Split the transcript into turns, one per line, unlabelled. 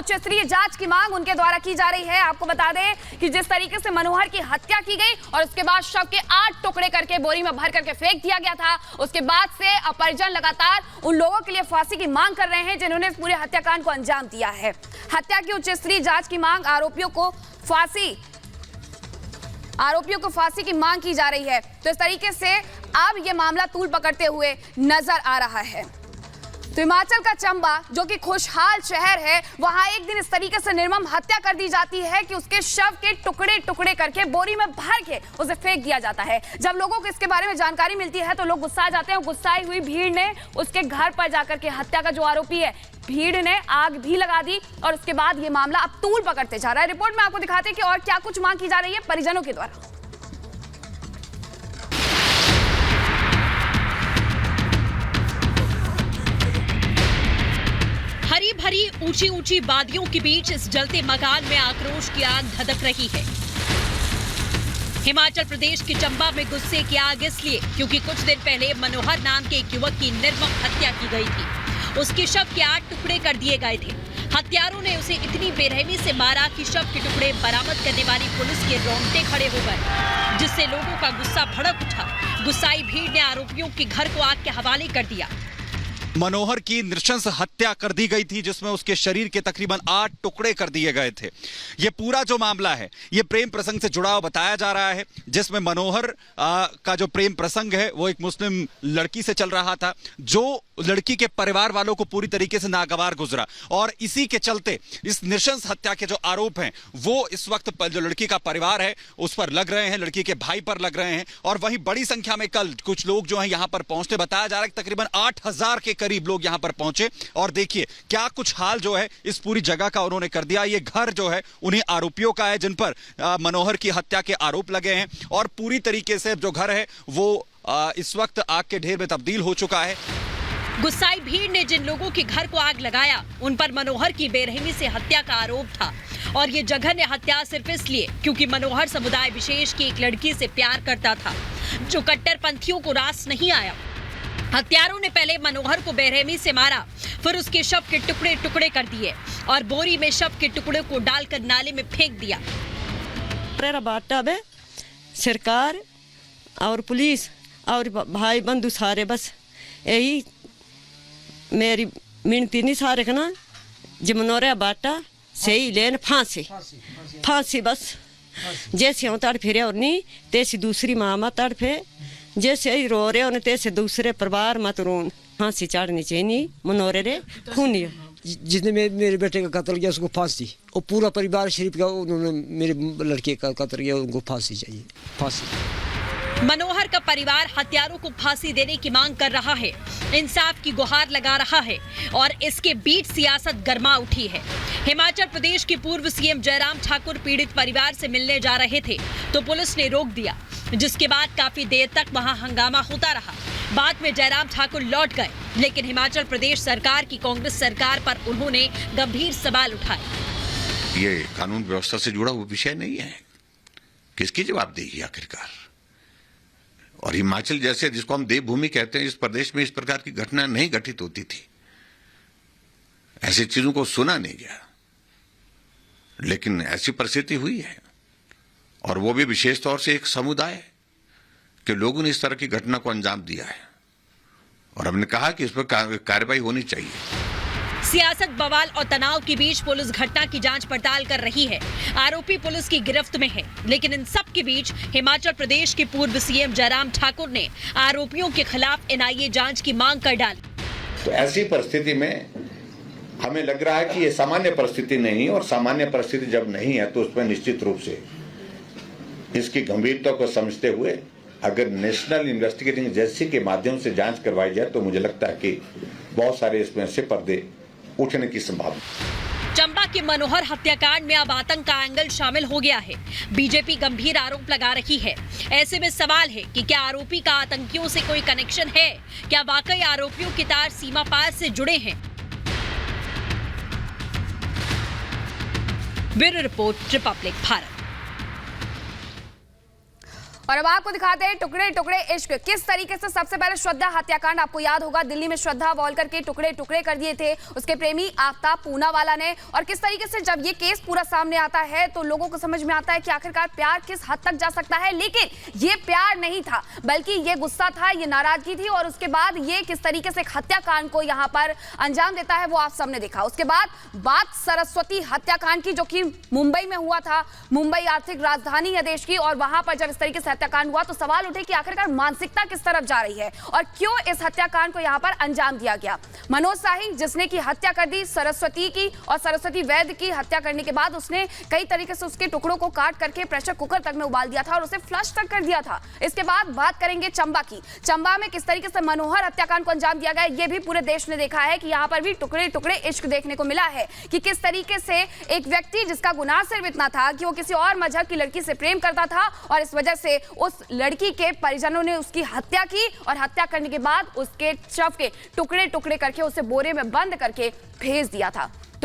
उच्च स्तरीय जांच की मांग उनके द्वारा की जा रही है। आपको बता दें कि जिस तरीके से मनोहर की हत्या की गई और उसके बाद शव के 8 टुकड़े करके बोरी में भर करके फेंक दिया गया था, उसके बाद से परिजन लगातार उन लोगों के लिए फांसी की मांग कर रहे हैं जिन्होंने इस पूरे हत्याकांड को अंजाम दिया है। हत्या की उच्च स्तरीय जांच की मांग, आरोपियों को फांसी की मांग की जा रही है। तो इस तरीके से अब यह मामला तूल पकड़ते हुए नजर आ रहा है। तो हिमाचल का चंबा जो कि खुशहाल शहर है, वहां एक दिन इस तरीके से निर्मम हत्या कर दी जाती है कि उसके शव के टुकड़े टुकड़े करके बोरी में भर के उसे फेंक दिया जाता है। जब लोगों को इसके बारे में जानकारी मिलती है तो लोग गुस्सा जाते हैं। गुस्साई हुई भीड़ ने उसके घर पर जाकर के हत्या का जो आरोपी है, भीड़ ने आग भी लगा दी और उसके बाद ये मामला अब तूल पकड़ते जा रहा है। रिपोर्ट में आपको दिखाते हैं कि और क्या कुछ मांग की जा रही है परिजनों के द्वारा।
हरी भरी ऊंची ऊंची वादियों के बीच इस जलते मकान में आक्रोश की आग धधक रही है। हिमाचल प्रदेश के चंबा में गुस्से की आग इसलिए क्योंकि कुछ दिन पहले मनोहर नाम के एक युवक की निर्मम हत्या की गई थी। उसके शव के 8 टुकड़े कर दिए गए थे। हत्यारों ने उसे इतनी बेरहमी से मारा कि शव के टुकड़े बरामद करने वाली पुलिस के रोंगटे खड़े हो गए, जिससे लोगों का गुस्सा भड़क उठा। गुस्साई भीड़ ने आरोपियों के घर को आग के हवाले कर दिया।
मनोहर की नृशंस हत्या कर दी गई थी जिसमें उसके शरीर के तकरीबन 8 टुकड़े कर दिए गए थे। यह पूरा जो मामला है यह प्रेम प्रसंग से जुड़ा हुआ बताया जा रहा है, जिसमें मनोहर का जो प्रेम प्रसंग है वो एक मुस्लिम लड़की से चल रहा था, जो लड़की के परिवार वालों को पूरी तरीके से नागवार गुजरा और इसी के चलते इस नृशंस हत्या के जो आरोप हैं वो इस वक्त जो लड़की का परिवार है उस पर लग रहे हैं, लड़की के भाई पर लग रहे हैं। और वहीं बड़ी संख्या में कल कुछ लोग जो हैं यहां पर पहुंचते, बताया जा रहा है कि तकरीबन 8000 के करीब लोग यहां पर पहुंचे और देखिए क्या कुछ हाल जो है इस पूरी जगह का उन्होंने कर दिया। ये घर जो है उन्हीं आरोपियों का है जिन पर मनोहर की हत्या के आरोप लगे हैं और पूरी तरीके से जो घर है वो इस वक्त आग के ढेर में तब्दील हो चुका है।
गुस्साई भीड़ ने जिन लोगों के घर को आग लगाया उन पर मनोहर की बेरहमी से हत्या का आरोप था और ये जघन्य हत्या सिर्फ इसलिए क्योंकि मनोहर समुदाय विशेष की एक लड़की से प्यार करता था जो कट्टरपंथियों को रास नहीं आया। हत्यारों ने पहले मनोहर को बेरहमी से मारा, फिर उसके शव के टुकड़े टुकड़े कर दिए और बोरी में शव के टुकड़े को डालकर नाले में फेंक दिया।
बाटा में सरकार और पुलिस और भाई बंधु सारे बस यही मेरी मिनती नहीं सारे का ना जमनोरे बाटा सही लेन फांसी बस जैसे हम तड़फे और नहीं तैसी दूसरी मामा तड़फे, जैसे ही रो रहे उन्हें तैसे दूसरे परिवार मत रोन। फांसी चढ़नी चाहिए मनोरे रे खूनी।
जिसने मेरे बेटे का कत्ल किया उसको फांसी, और पूरा परिवार शरीफ का उन्होंने मेरे लड़के का कत्ल किया उनको फांसी चाहिए, फांसी।
मनोहर का परिवार हत्यारों को फांसी देने की मांग कर रहा है, इंसाफ की गुहार लगा रहा है और इसके बीच सियासत गर्मा उठी है। हिमाचल प्रदेश के पूर्व सीएम जयराम ठाकुर पीड़ित परिवार से मिलने जा रहे थे तो पुलिस ने रोक दिया, जिसके बाद काफी देर तक वहां हंगामा होता रहा। बाद में जयराम ठाकुर लौट गए, लेकिन हिमाचल प्रदेश सरकार की कांग्रेस सरकार पर उन्होंने गंभीर सवाल उठाए।
ये कानून व्यवस्था से जुड़ा हुआ विषय नहीं है, किसकी जवाबदेही आखिरकार। और हिमाचल जैसे जिसको हम देवभूमि कहते हैं, इस प्रदेश में इस प्रकार की घटना नहीं घटित होती थी, ऐसी चीजों को सुना नहीं गया, लेकिन ऐसी परिस्थिति हुई है और वो भी विशेष तौर से एक समुदाय के लोगों ने इस तरह की घटना को अंजाम दिया है और हमने कहा कि इस पर कार्रवाई होनी चाहिए।
सियासत, बवाल और तनाव के बीच पुलिस घटना की जांच पड़ताल कर रही है। आरोपी पुलिस की गिरफ्त में है, लेकिन इन सब के बीच हिमाचल प्रदेश के पूर्व सीएम जयराम ठाकुर ने आरोपियों के खिलाफ एनआईए जांच की मांग कर डाली।
तो ऐसी परिस्थिति में हमें लग रहा है कि ये सामान्य परिस्थिति नहीं, और सामान्य परिस्थिति जब नहीं है तो उसमें निश्चित रूप से इसकी गंभीरता को समझते हुए अगर नेशनल इन्वेस्टिगेटिंग एजेंसी के माध्यम से जांच करवाई जाए तो मुझे लगता है कि बहुत सारे इसमें से पर्दे उठने की संभावना।
चंबा के मनोहर हत्याकांड में अब आतंक का एंगल शामिल हो गया है। बीजेपी गंभीर आरोप लगा रही है। ऐसे में सवाल है कि क्या आरोपी का आतंकियों से कोई कनेक्शन है? क्या वाकई आरोपियों के तार सीमा पार से जुड़े हैं? Bureau report, Republic Bharat.
और अब आपको दिखाते हैं टुकड़े टुकड़े इश्क। किस तरीके से सबसे पहले श्रद्धा हत्याकांड, आपको याद होगा दिल्ली में श्रद्धा वॉलकर के टुकड़े टुकड़े कर दिए थे उसके प्रेमी आफ्ताब पूनावाला ने। और किस तरीके से जब ये केस पूरा सामने आता है तो लोगों को समझ में आता है कि आखिरकार प्यार किस हद तक जा सकता है। लेकिन ये प्यार नहीं था, बल्कि ये गुस्सा था, ये नाराजगी थी। और उसके बाद ये किस तरीके से हत्याकांड को यहाँ पर अंजाम देता है वो आप सबने देखा। उसके बाद बात सरस्वती हत्याकांड की, जो कि मुंबई में हुआ था। मुंबई आर्थिक राजधानी है देश की, और वहां पर जब इस तरीके से हत्याकांड हुआ तो सवाल उठे कि आखिरकार मानसिकता किस तरफ जा रही है और क्यों इस हत्याकांड को यहां पर अंजाम दिया गया। मनोज शाही जिसने की हत्या कर दी सरस्वती की, और सरस्वती वैद्य की हत्या करने के बाद उसने कई तरीके से उसके टुकड़ों को काट करके प्रेशर कुकर तक में उबाल दिया था और उसे फ्लश तक कर दिया था। इसके बाद बात करेंगे चंबा की। चंबा में किस तरीके से मनोहर हत्याकांड को अंजाम दिया गया, यह भी पूरे देश ने देखा है कि यहां पर भी टुकड़े टुकड़े इश्क देखने को मिला है कि किस तरीके से एक व्यक्ति जिसका गुनाह सिर्फ इतना था कि वो किसी और मजहब की लड़की से प्रेम करता था और इस वजह से उस लड़की के परिजनों ने उसकी हत्या की, और हत्या करने के बाद उसके शव के टुकड़े टुकड़े करके उसे बोरे में बंद करके भेज दिया था।